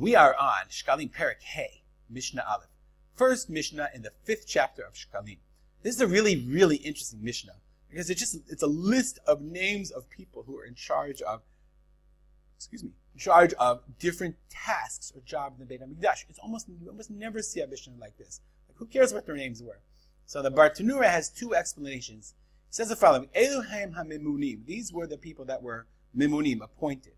We are on Shekalim Perek Hey, Mishnah Aleph. First Mishnah in the 5th chapter of Shekalim. This is a really, really interesting Mishnah because it's a list of names of people who are in charge of different tasks or jobs in the Beit Hamikdash. You almost never see a Mishnah like this. Like, who cares what their names were? So the Bartanura has two explanations. It says the following: Eluhem ha-memunim. These were the people that were memunim, appointed.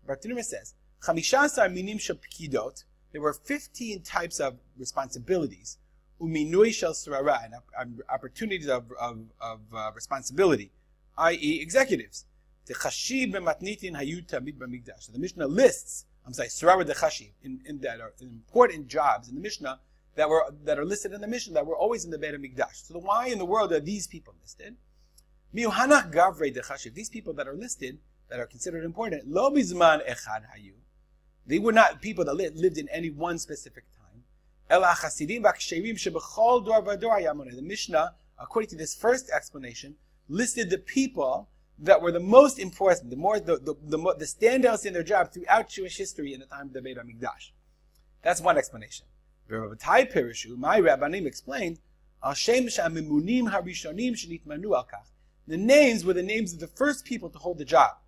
Bartanura says, Chamishasar minim shel pekidot. There were 15 types of responsibilities. Uminui shel surara, and opportunities of responsibility, i.e., executives. The chashib b'matnitin hayu tamid b'mikdash. So the Mishnah lists, surara de chashib, in that are important jobs in the Mishnah that are listed in the Mishnah that were always in the Beit Hamikdash. So why in the world are these people listed? Miuhanach gavrei de chashib. These people that are listed, that are considered important, lo bizman echad hayu. They were not people that lived in any one specific time. The Mishnah, according to this first explanation, listed the people that were the most important, the standouts in their job throughout Jewish history in the time of the Beit Hamikdash. That's one explanation. My Rabbanim explained, the names were the names of the first people to hold the job.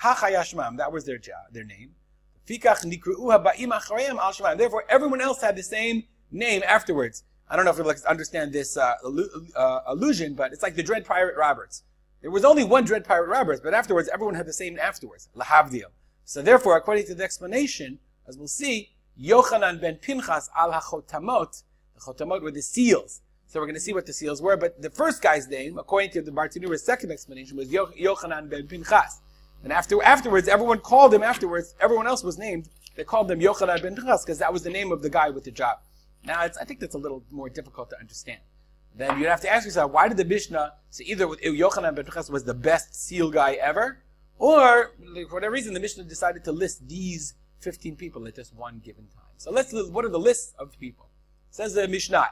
That was their name. Therefore, everyone else had the same name afterwards. I don't know if you'll understand this allusion, but it's like the Dread Pirate Roberts. There was only one Dread Pirate Roberts, but afterwards, everyone had the same afterwards. Lahavdil. So therefore, according to the explanation, as we'll see, Yochanan ben Pinchas al ha-chotamot. The chotamot were the seals. So we're going to see what the seals were, but the first guy's name, according to the Bartanura's second explanation, was Yochanan ben Pinchas. And afterwards, everyone called him everyone else was named, they called them Yochanan ben Pinchas because that was the name of the guy with the job. Now, I think that's a little more difficult to understand. Then you'd have to ask yourself, why did the Mishnah say either Yochanan ben Pinchas was the best seal guy ever, or for whatever reason, the Mishnah decided to list these 15 people at just one given time. So what are the lists of people? Says the Mishnah,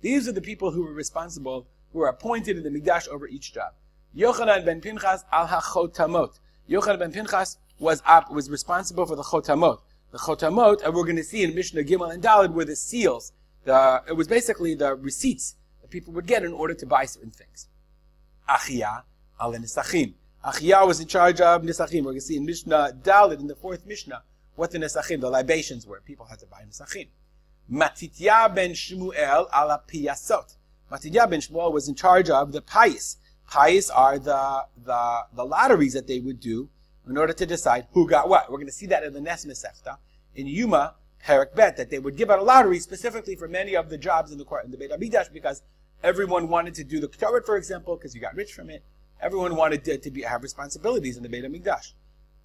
these are the people who were responsible, who were appointed in the Mikdash over each job. Yochanan ben Pinchas al ha-chotamot. Yochanan ben Pinchas was responsible for the chotamot. The chotamot, and we're going to see in Mishnah Gimel and Daled, were the seals. It was basically the receipts that people would get in order to buy certain things. Achia al nisachim. Achia was in charge of nisachim. We're going to see in Mishnah Daled, in the 4th Mishnah, what the nisachim, the libations were. People had to buy nisachim. Matitya ben Shmuel al piyasot. Matitya ben Shmuel was in charge of the payis. Payis are the lotteries that they would do in order to decide who got what. We're going to see that in the Nes Masechta, in Yuma, Perek Bet, that they would give out a lottery specifically for many of the jobs in the Beit Hamikdash because everyone wanted to do the Ketubot, for example, because you got rich from it. Everyone wanted to have responsibilities in the Beit Hamikdash.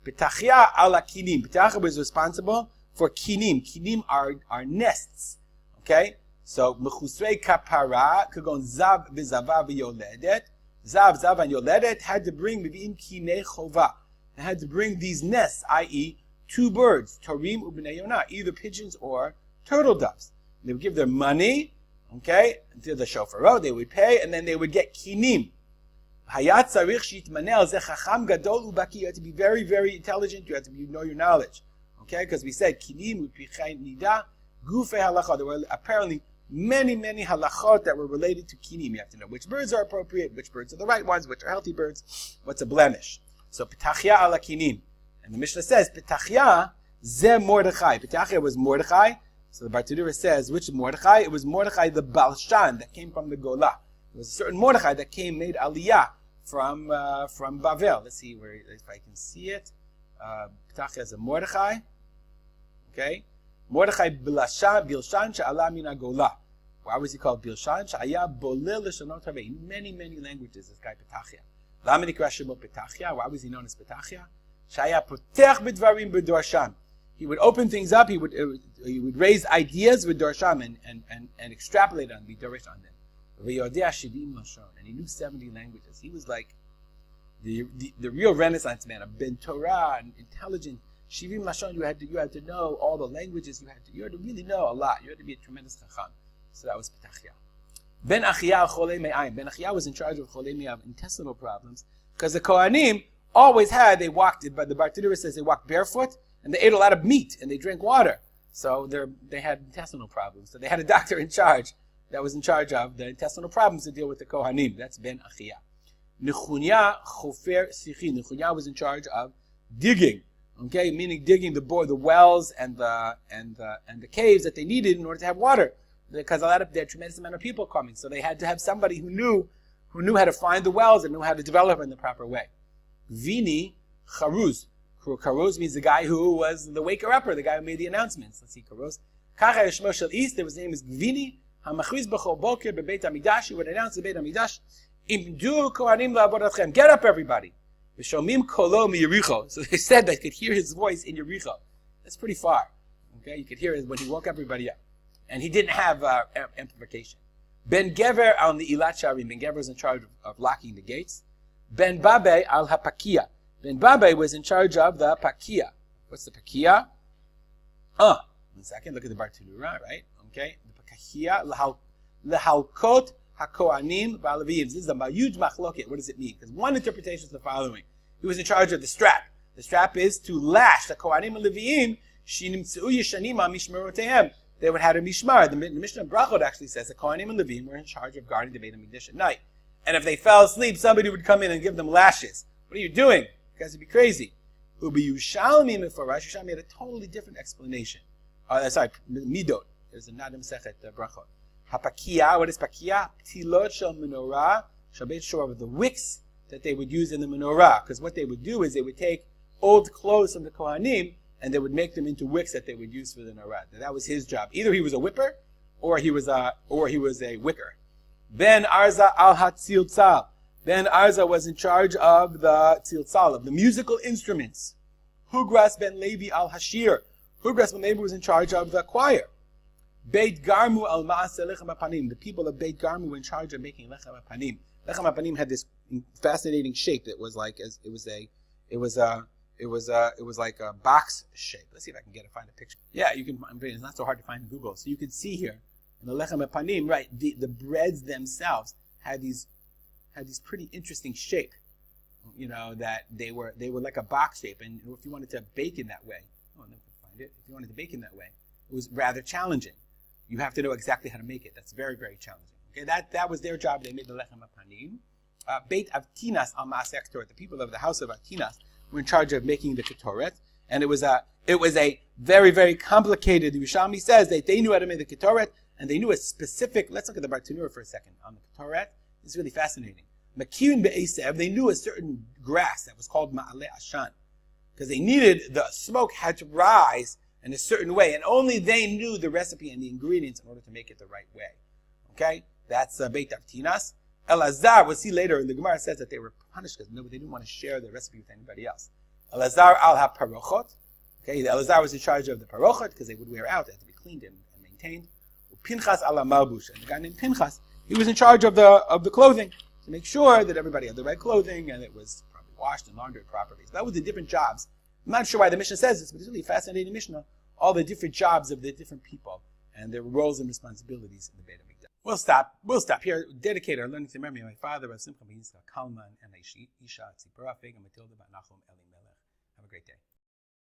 Petachia ala kinim. Petachia was responsible for kinim. Kinim are nests. Okay? So, mechusrei kapara, kagon zav v'zava v'yoledet. Zav and yoledet had to bring mivi'im kinei chova. They had to bring these nests, i.e., 2 birds, torim ubnei yonah, either pigeons or turtle doves. They would give their money, okay, to the shofarot, they would pay, and then they would get kinim. Hayat tzarich shitmanel ze chacham gadol ubaki. You have to be very, very intelligent. You have to know your knowledge, okay? Because we said kinim u'pichay nida gufei halacha. There were apparently many halachot that were related to kinim. You have to know which birds are appropriate, which birds are the right ones, which are healthy birds, what's a blemish. So petachia ala kinim. And the Mishnah says, petachia ze Mordechai. Petachia was Mordechai. So the Bartanura says, which Mordechai? It was Mordechai the Balshan that came from the Golah. There was a certain Mordechai that made Aliyah from Bavel. Let's see if I can see it. Petachia is a Mordechai. Okay. Mordechai Bilshan she'ala min Golah. Why was he called Bilshan? She'aya bolil l'shanot harvei. In many languages, this guy Petachia. Lama nikra shemo Petachia. Why was he known as Petachia? She'aya potech b'dvarim b'dorshan. He would open things up. He would raise ideas with dorsham and extrapolate on, be dorish on them. V'yodea shivim lashon, and he knew 70 languages. He was like the real Renaissance man, a ben Torah, and intelligent. Shivim lashon, you had to know all the languages. You had to really know a lot. You had to be a tremendous chacham. So that was Petachia. Ben Achia cholei me'ayim. Ben Achia was in charge of cholei me'ayim, intestinal problems, because the Kohanim always had. But the Bartanura says they walked barefoot and they ate a lot of meat, and they drank water. So they had intestinal problems. So they had a doctor in charge that was in charge of the intestinal problems to deal with the Kohanim. That's Ben Achia. Nechunya Chofer Sichi. Nechunya was in charge of digging. Okay, meaning digging the wells and the caves that they needed in order to have water, because there had a tremendous amount of people coming. So they had to have somebody who knew how to find the wells and knew how to develop it in the proper way. Vini Charuz. Karuz means the guy who was the waker-upper, the guy who made the announcements. Let's see, Karuz. Kacha Yishmo Shel East, his name is Gvini, HaMachriz B'chol Boker B'Beit Hamikdash, he would announce the Beit Hamikdash, Imdu Kohanim La'avodatchem, get up everybody. V'shomim Kolo miYericho. So they said they could hear his voice in Yericho. That's pretty far. Okay, you could hear it when he woke everybody up. And he didn't have amplification. Ben Gever on the Ilat Sharim, Ben Gever was in charge of locking the gates. Ben Babe al HaPakia. Ben Babe was in charge of the Pakia. What's the Pakia? 1 second, look at the Bartanura, right? Okay, the Pakia, Lehalkot HaKohanim V'Alevim. This is a huge machloket. What does it mean? Because one interpretation is the following. He was in charge of the strap. The strap is to lash the Kohanim and Leviim, Shinimtzu Yeshanim HaMishmerotehem. They would have a mishmar. The Mishnah Brachot actually says the Kohanim and Leviim were in charge of guarding the Beit Hamikdash at night. And if they fell asleep, somebody would come in and give them lashes. What are you doing? You guys would be crazy. Ubi Yushalmi Mefarash. Yushalmi had a totally different explanation. Midot. There's a Nadim Sechet Brachot. Hapakia. What is Pakia? Tilot shel menorah shel Beit Shor, the wicks that they would use in the menorah. Because what they would do is they would take old clothes from the Kohanim and they would make them into wicks that they would use for the menorah. That was his job. Either he was a whipper or he was a wicker. Ben Arza al Hatziltzal. Ben Arza was in charge of the tziltzal, of the musical instruments. Hugras ben Levi al Hashir. Hugras ben Levi was in charge of the choir. Beit Garmu al Maaseh Lechem HaPanim. The people of Beit Garmu were in charge of making Lechem HaPanim. Lechem HaPanim had this fascinating shape that was like it was like a box shape. Let's see if I can find a picture. Yeah, you can. It's not so hard to find in Google. So you can see here in the Lechem HaPanim, right? The breads themselves had these pretty interesting shape, that they were like a box shape, and if you wanted to bake in that way, let me find it. If you wanted to bake in that way, it was rather challenging. You have to know exactly how to make it. That's very, very challenging. Okay, that was their job. They made the lechem hapanim. Beit Avtinas al Maaseh Ketoret. The people of the house of Avtinas were in charge of making the Ketoret, and it was a very, very complicated. The Yerushalmi says that they knew how to make the Ketoret, and they knew a specific. Let's look at the Bartanura for a second on the Ketoret. It's really fascinating. Makirin be'esev, they knew a certain grass that was called ma'ale ashan, because they needed, the smoke had to rise in a certain way, and only they knew the recipe and the ingredients in order to make it the right way. Okay, that's Beit Avtinas. Elazar, we'll see later, the Gemara says that they were punished because they didn't want to share the recipe with anybody else. Elazar al ha-parochot. Okay, the Elazar was in charge of the parochot because they would wear out, they had to be cleaned and maintained. Pinchas al ha-malbush, and the guy named Pinchas, he was in charge of the clothing, to make sure that everybody had the right clothing and it was probably washed and laundered properly. So that was the different jobs. I'm not sure why the Mishnah says this, but it's really a fascinating Mishnah. All the different jobs of the different people and their roles and responsibilities in the Beit Hamikdash. We'll stop here. Dedicate our learning to memory of my father, Rav Simcha ben Yitzchak Kalman, and Isha Tzipora Feg and Matilda Bat Nachum Eli Melech. Have a great day.